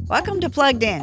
Welcome to Plugged In,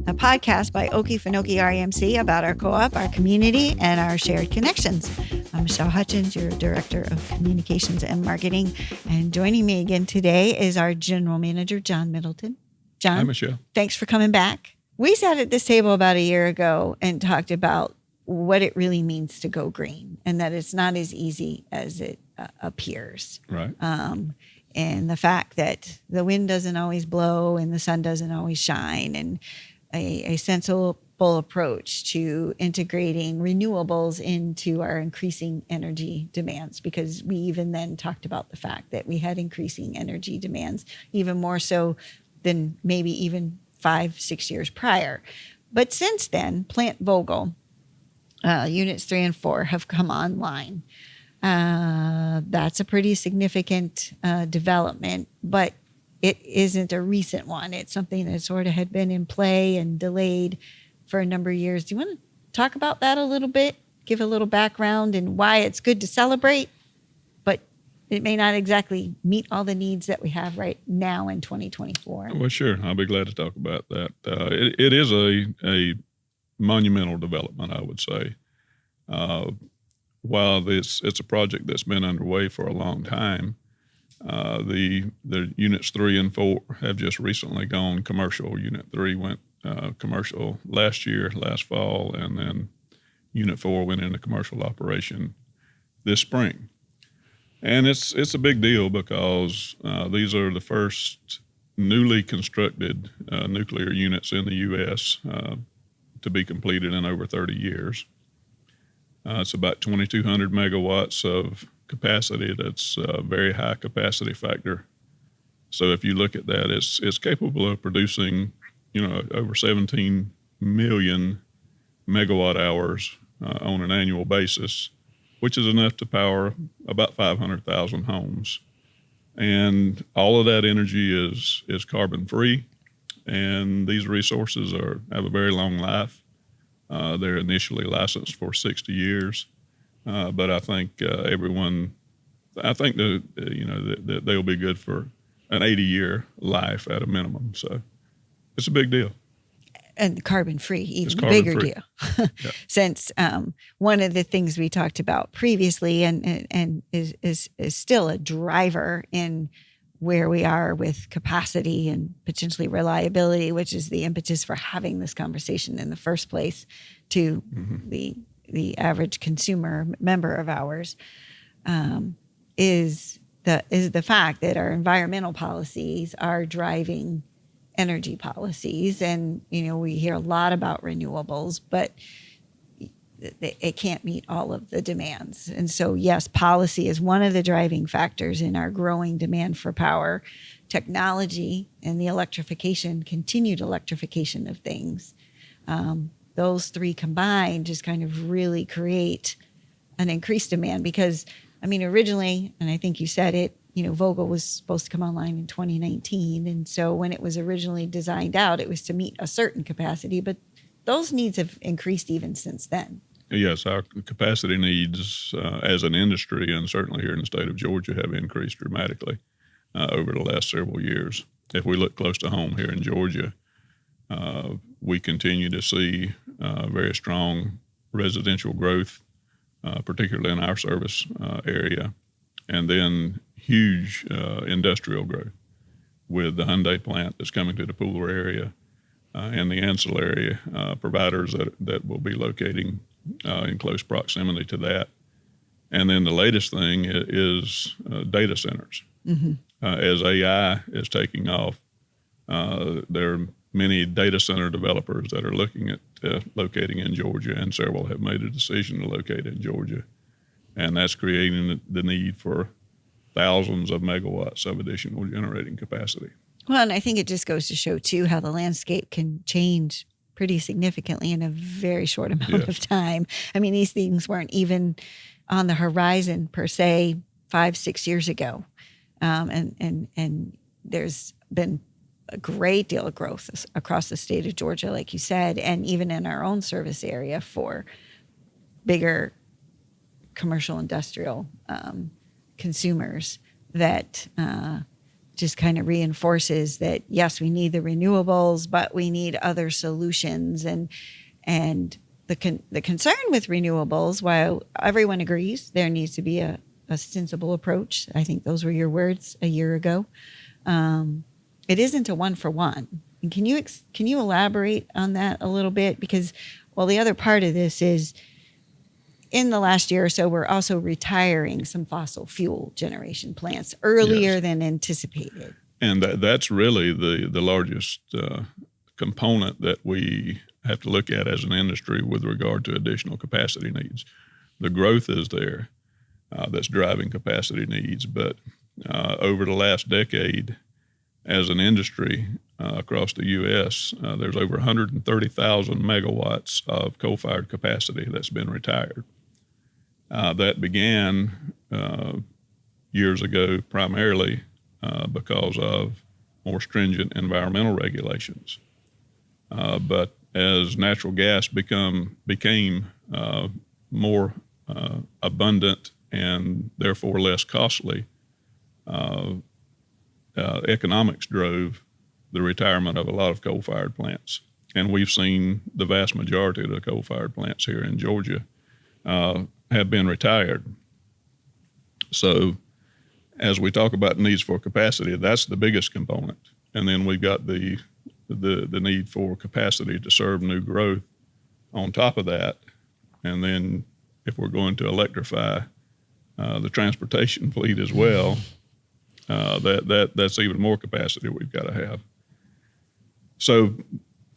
a podcast by Okefenokee OREMC about our co-op, our community, and our shared connections. I'm Michelle Hutchins, your Director of Communications and Marketing. And joining me again today is our General Manager, John Middleton. John, hi, Michelle. Thanks for coming back. We sat at this table about a year ago and talked about what it really means to go green and that it's not as easy as it appears. Right. And the fact that the wind doesn't always blow and the sun doesn't always shine, and a sensible approach to integrating renewables into our increasing energy demands, because we even then talked about the fact that we had increasing energy demands, even more so than maybe even 5-6 years prior. But since then, Plant Vogtle, units 3 and 4 have come online. That's a pretty significant development, but it isn't a recent one. It's something that sort of had been in play and delayed for a number of years. Do you want to talk about that a little bit? Give a little background and why it's good to celebrate, but it may not exactly meet all the needs that we have right now in 2024. Well, sure. I'll be glad to talk about that. It is a monumental development, I would say. While it's a project that's been underway for a long time, the units 3 and 4 have just recently gone commercial. Unit 3 went commercial last fall, and then Unit 4 went into commercial operation this spring. And it's a big deal because these are the first newly constructed nuclear units in the U.S. To be completed in over 30 years. It's about 2,200 megawatts of capacity. That's a very high capacity factor. So if you look at that, it's capable of producing, over 17 million megawatt hours on an annual basis, which is enough to power about 500,000 homes. And all of that energy is carbon free, and these resources have a very long life. They're initially licensed for 60 years, but I think that they'll be good for an 80-year life at a minimum. So it's a big deal. And carbon free, even a bigger deal. Yeah. Since one of the things we talked about previously and is still a driver in where we are with capacity and potentially reliability, which is the impetus for having this conversation in the first place to the average consumer member of ours, is the fact that our environmental policies are driving energy policies. And, we hear a lot about renewables, but it can't meet all of the demands. And so, yes, policy is one of the driving factors in our growing demand for power. Technology and the continued electrification of things, those three combined just kind of really create an increased demand because, originally, and I think you said it, Vogtle was supposed to come online in 2019. And so when it was originally designed out, it was to meet a certain capacity, but those needs have increased even since then. Yes, our capacity needs as an industry, and certainly here in the state of Georgia, have increased dramatically over the last several years. If we look close to home here in Georgia, we continue to see very strong residential growth, particularly in our service area, and then huge industrial growth with the Hyundai plant that's coming to the Pooler area and the ancillary providers that will be locating in close proximity to that. And then the latest thing is data centers. Mm-hmm. As AI is taking off, there are many data center developers that are looking at locating in Georgia, and several have made a decision to locate in Georgia. And that's creating the need for thousands of megawatts of additional generating capacity. Well, and I think it just goes to show, too, how the landscape can change pretty significantly in a very short amount of time. These things weren't even on the horizon, per se, 5-6 years ago. And there's been a great deal of growth across the state of Georgia, like you said, and even in our own service area for bigger commercial industrial consumers that just kind of reinforces that, yes, we need the renewables, but we need other solutions. And the concern with renewables, while everyone agrees there needs to be a sensible approach, I think those were your words a year ago, it isn't a one-for-one. And can you elaborate on that a little bit? Because, well, the other part of this is, in the last year or so, we're also retiring some fossil fuel generation plants earlier than anticipated. And that's really the largest component that we have to look at as an industry with regard to additional capacity needs. The growth is there that's driving capacity needs, but over the last decade, as an industry across the U.S., there's over 130,000 megawatts of coal-fired capacity that's been retired. That began years ago primarily because of more stringent environmental regulations. But as natural gas became more abundant and therefore less costly, economics drove the retirement of a lot of coal-fired plants. And we've seen the vast majority of the coal-fired plants here in Georgia have been retired. So as we talk about needs for capacity, that's the biggest component. And then we've got the need for capacity to serve new growth on top of that. And then if we're going to electrify the transportation fleet as well, that's even more capacity we've got to have. So,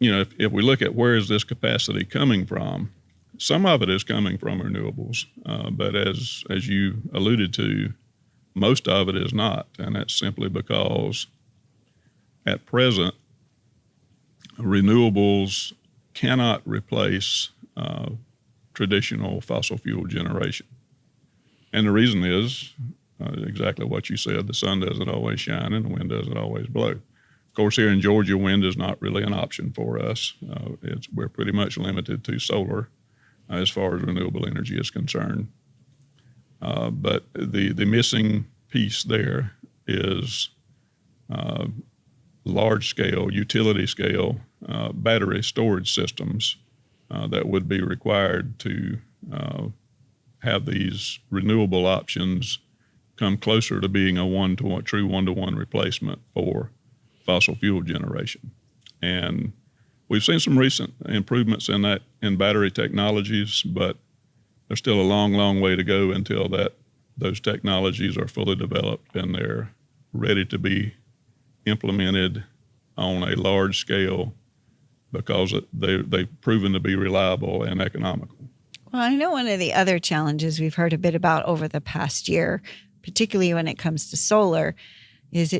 if we look at where is this capacity coming from, some of it is coming from renewables, but as you alluded to, most of it is not, and that's simply because at present, renewables cannot replace traditional fossil fuel generation. And the reason is exactly what you said: the sun doesn't always shine and the wind doesn't always blow. Of course, here in Georgia, wind is not really an option for us. We're pretty much limited to solar as far as renewable energy is concerned. But the missing piece there is large-scale, utility-scale battery storage systems that would be required to have these renewable options come closer to being a true one-to-one replacement for fossil fuel generation. And we've seen some recent improvements in that in battery technologies, but there's still a long, long way to go until those technologies are fully developed and they're ready to be implemented on a large scale because they've proven to be reliable and economical. Well, I know one of the other challenges we've heard a bit about over the past year, particularly when it comes to solar, is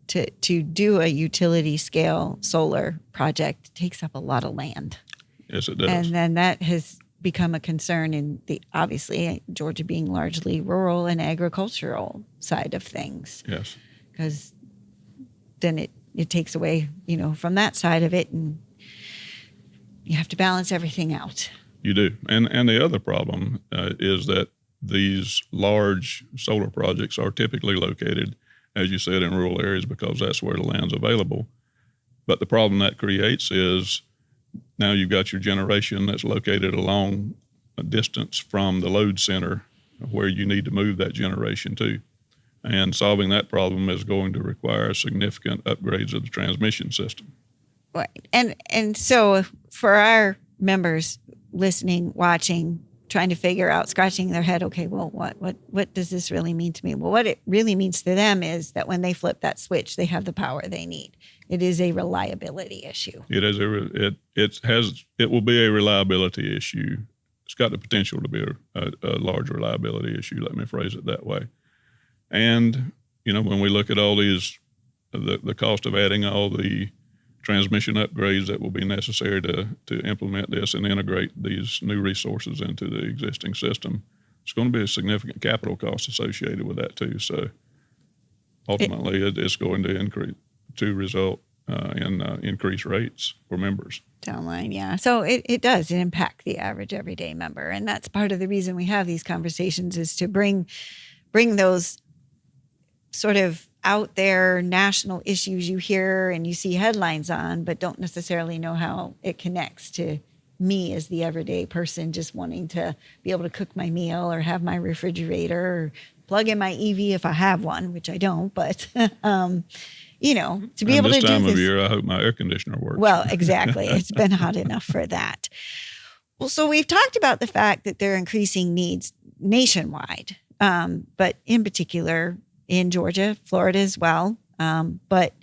to do a utility scale solar project takes up a lot of land. Yes, it does. And then that has become a concern in obviously Georgia being largely rural and agricultural side of things. Yes. Because then it takes away, from that side of it, and you have to balance everything out. You do. And the other problem is that these large solar projects are typically located, as you said, in rural areas because that's where the land's available. But the problem that creates is now you've got your generation that's located a long distance from the load center where you need to move that generation to. And solving that problem is going to require significant upgrades of the transmission system. Right. And so for our members listening, watching, trying to figure out, scratching their head, okay, well, what does this really mean to me? Well, what it really means to them is that when they flip that switch, they have the power they need. It is a reliability issue. It is it will be a reliability issue. It's got the potential to be a large reliability issue. Let me phrase it that way. And when we look at all these, the cost of adding all the transmission upgrades that will be necessary to implement this and integrate these new resources into the existing system, it's going to be a significant capital cost associated with that too. So ultimately, it's going to result in increased rates for members. Downline, yeah. So it does impact the average everyday member, and that's part of the reason we have these conversations is to bring those sort of out there national issues you hear and you see headlines on, but don't necessarily know how it connects to me as the everyday person just wanting to be able to cook my meal or have my refrigerator or plug in my EV if I have one, which I don't, but to be And able this to do time of this. year, I hope my air conditioner works. Well, exactly. It's been hot enough for that. Well, so we've talked about the fact that there are increasing needs nationwide, but in particular in Georgia, Florida as well. But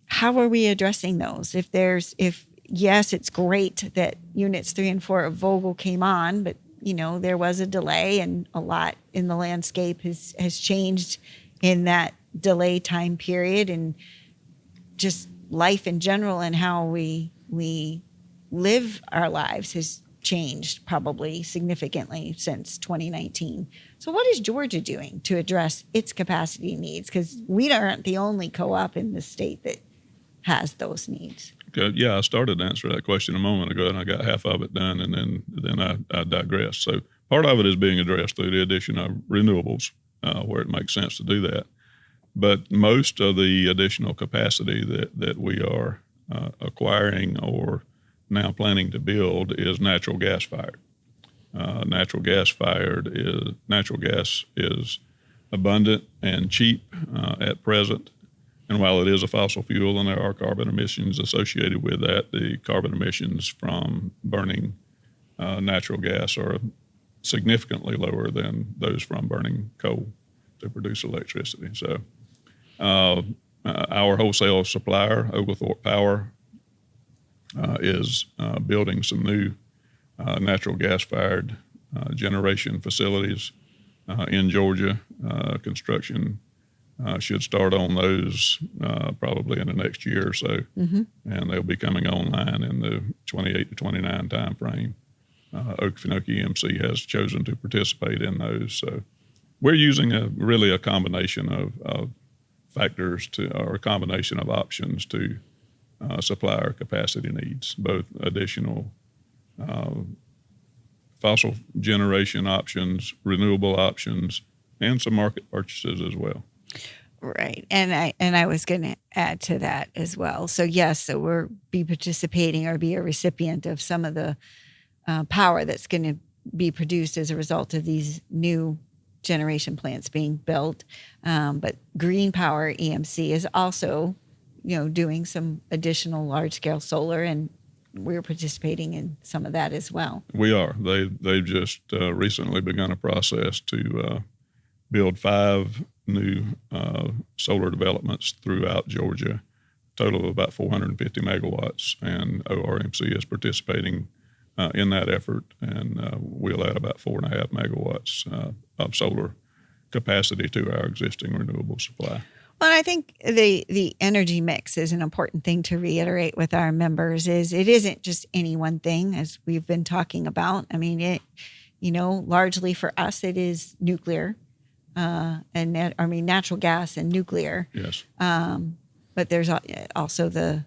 how are we addressing those? Yes, it's great that units 3 and 4 of Vogtle came on, but there was a delay and a lot in the landscape has changed in that delay time period, and just life in general and how we live our lives has changed probably significantly since 2019. So what is Georgia doing to address its capacity needs? Because we aren't the only co-op in the state that has those needs. Okay. Yeah, I started to answer that question a moment ago, and I got half of it done, and then I digressed. So part of it is being addressed through the addition of renewables, where it makes sense to do that. But most of the additional capacity that we are acquiring or now planning to build is natural gas fired. Natural gas is abundant and cheap at present. And while it is a fossil fuel and there are carbon emissions associated with that, the carbon emissions from burning natural gas are significantly lower than those from burning coal to produce electricity. So our wholesale supplier, Oglethorpe Power, is building some new natural gas-fired generation facilities in Georgia. Construction should start on those probably in the next year or so, and they'll be coming online in the 28 to 29 time frame. OREMC has chosen to participate in those. So we're using a combination of factors or a combination of options to supply our capacity needs, both additional fossil generation options, renewable options, and some market purchases as well. Right. And I was going to add to that as well. So yes, so we'll be participating or be a recipient of some of the power that's going to be produced as a result of these new generation plants being built. But Green Power EMC is also, doing some additional large scale solar, and we're participating in some of that as well. We are. They've just recently begun a process to build 5 new solar developments throughout Georgia, total of about 450 megawatts, and OREMC is participating in that effort, and we'll add about 4.5 megawatts of solar capacity to our existing renewable supply. Well, I think the energy mix is an important thing to reiterate with our members. Is it isn't just any one thing, as we've been talking about. I mean, largely for us, it is nuclear, natural gas and nuclear. Yes. But there's also there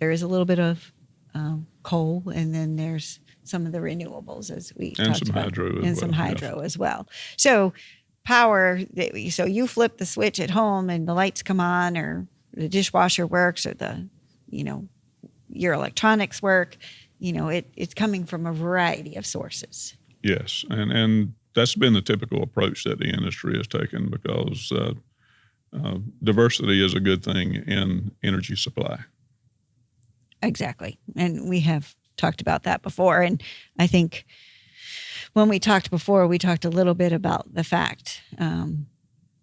is a little bit of coal, and then there's some of the renewables, as we talked about, hydro and some hydro as well. So power, so you flip the switch at home and the lights come on, or the dishwasher works, or your electronics work. It's coming from a variety of sources. Yes, and that's been the typical approach that the industry has taken, because diversity is a good thing in energy supply. Exactly. And we have talked about that before. And I think when we talked before, we talked a little bit about the fact,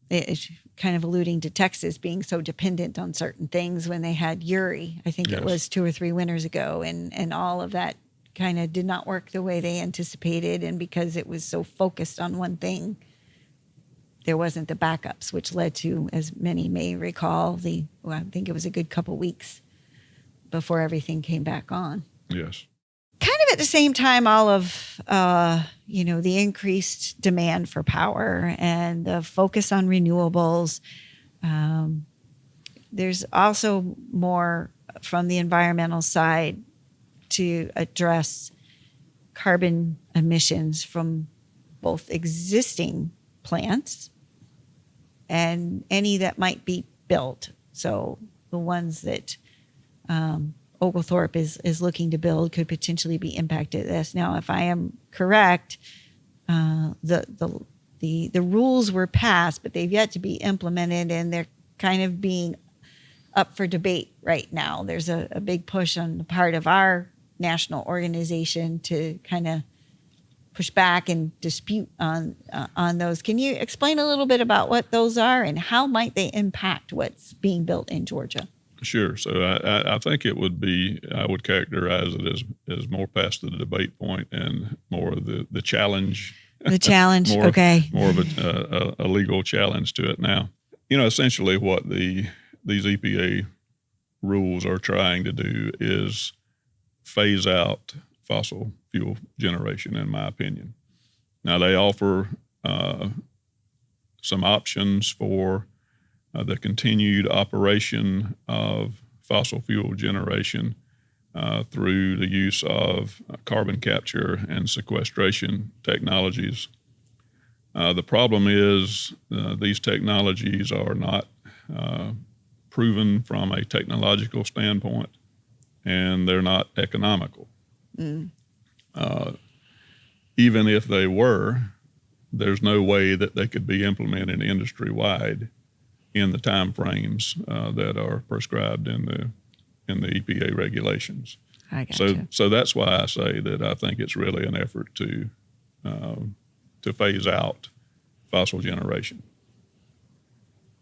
it's kind of alluding to Texas being so dependent on certain things when they had Uri. I think it was 2 or 3 winters ago, and all of that kind of did not work the way they anticipated. And because it was so focused on one thing, there wasn't the backups, which led to, as many may recall, I think it was a good couple weeks before everything came back on. Yes. Kind of at the same time, all of, the increased demand for power and the focus on renewables, there's also more from the environmental side to address carbon emissions from both existing plants and any that might be built. So the ones that Oglethorpe is looking to build could potentially be impacted this. Now, if I am correct, the rules were passed, but they've yet to be implemented, and they're kind of being up for debate right now. There's a big push on the part of our national organization to kind of push back and dispute on those. Can you explain a little bit about what those are and how might they impact what's being built in Georgia? Sure. So I think I would characterize it as more past the debate point and more of the challenge. The challenge, more, okay. More of a legal challenge to it now. Essentially what these EPA rules are trying to do is phase out fossil fuel generation, in my opinion. Now, they offer some options for the continued operation of fossil fuel generation through the use of carbon capture and sequestration technologies. The problem is these technologies are not proven from a technological standpoint, and they're not economical. Even if they were, there's no way that they could be implemented industry-wide in the time frames that are prescribed in the EPA regulations. I gotcha. So that's why I say that I think it's really an effort to phase out fossil generation.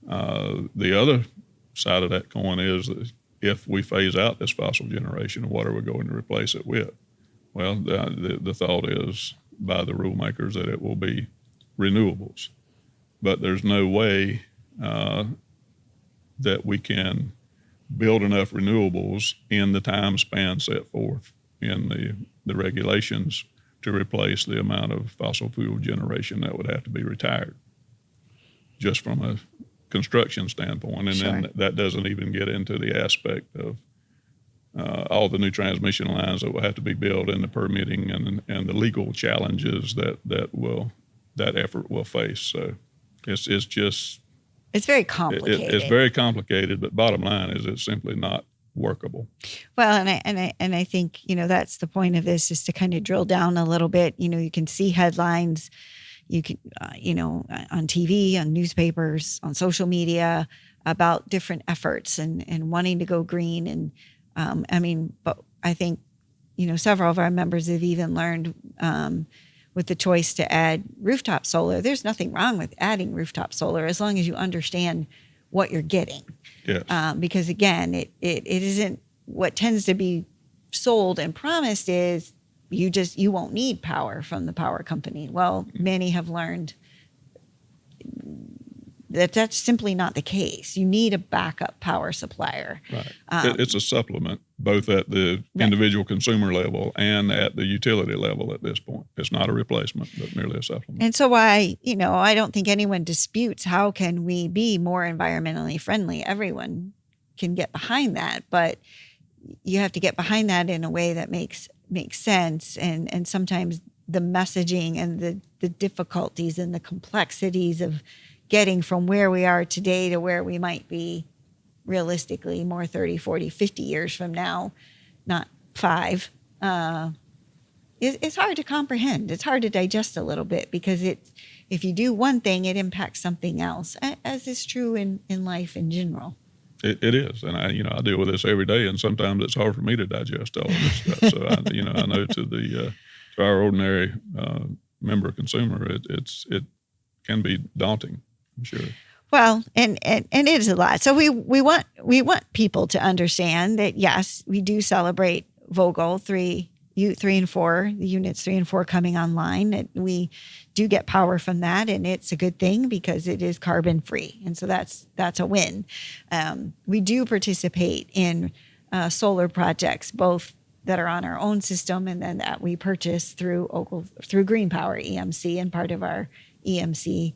The other side of that coin is that if we phase out this fossil generation, what are we going to replace it with? Well, the thought is by the rule makers that it will be renewables, but there's no way that we can build enough renewables in the time span set forth in the regulations to replace the amount of fossil fuel generation that would have to be retired, just from a construction standpoint. And Sure. then that doesn't even get into the aspect of all the new transmission lines that will have to be built and the permitting and the legal challenges that effort will face. So It's very complicated. It's very complicated, but bottom line is it's simply not workable. Well, and I think, that's the point of this, is to kind of drill down a little bit. You can see headlines, you can, on TV, on newspapers, on social media about different efforts and wanting to go green. And but I think, several of our members have even learned with the choice to add rooftop solar. There's nothing wrong with adding rooftop solar as long as you understand what you're getting. Yes. Because again, it isn't what tends to be sold and promised is you won't need power from the power company. Well, many have learned that that's simply not the case. You need a backup power supplier. Right. It's a supplement, both at the individual consumer level and at the utility level at this point. It's not a replacement, but merely a supplement. And so I don't think anyone disputes how can we be more environmentally friendly. Everyone can get behind that, but you have to get behind that in a way that makes sense. And sometimes the messaging and the difficulties and the complexities of getting from where we are today to where we might be realistically more 30, 40, 50 years from now, not 5, it's hard to comprehend. It's hard to digest a little bit because if you do one thing, it impacts something else, as is true in life in general. It is. And I deal with this every day, and sometimes it's hard for me to digest all of this stuff. So I know to our ordinary member consumer, it can be daunting. I'm sure. Well, and it is a lot. So we want people to understand that yes, we do celebrate Vogtle 3 and 4, the units 3 and 4 coming online. That we do get power from that, and it's a good thing because it is carbon free, and so that's a win. We do participate in solar projects, both that are on our own system and then that we purchase through Green Power EMC and part of our EMC.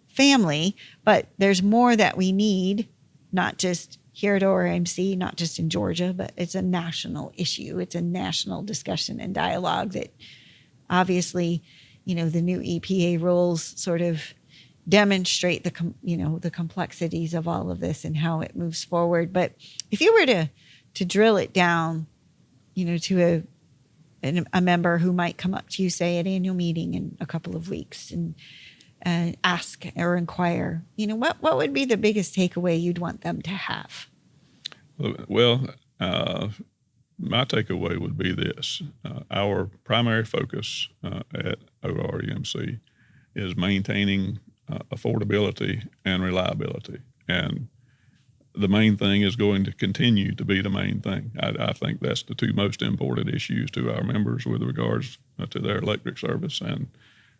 Family, but there's more that we need, not just here at OREMC, not just in Georgia, but it's a national issue. It's a national discussion and dialogue that obviously, the new EPA rules sort of demonstrate the complexities of all of this and how it moves forward. But if you were to drill it down, to a member who might come up to you, say, at annual meeting in a couple of weeks and ask or inquire, what would be the biggest takeaway you'd want them to have? Well, my takeaway would be this. Our primary focus at OREMC is maintaining affordability and reliability. And the main thing is going to continue to be the main thing. I think that's the two most important issues to our members with regards to their electric service. And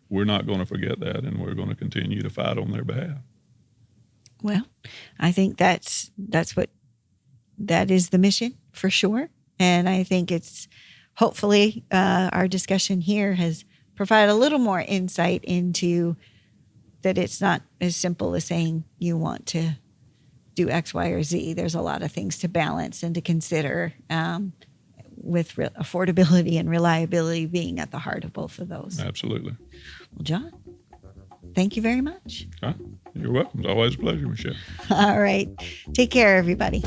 we're not going to forget that, and we're going to continue to fight on their behalf. Well, I think that is the mission for sure. And I think it's hopefully our discussion here has provided a little more insight into that it's not as simple as saying you want to do X, Y, or Z. There's a lot of things to balance and to consider, with affordability and reliability being at the heart of both of those. Absolutely. Well, John, thank you very much. You're welcome. It's always a pleasure, Michelle. All right. Take care, everybody.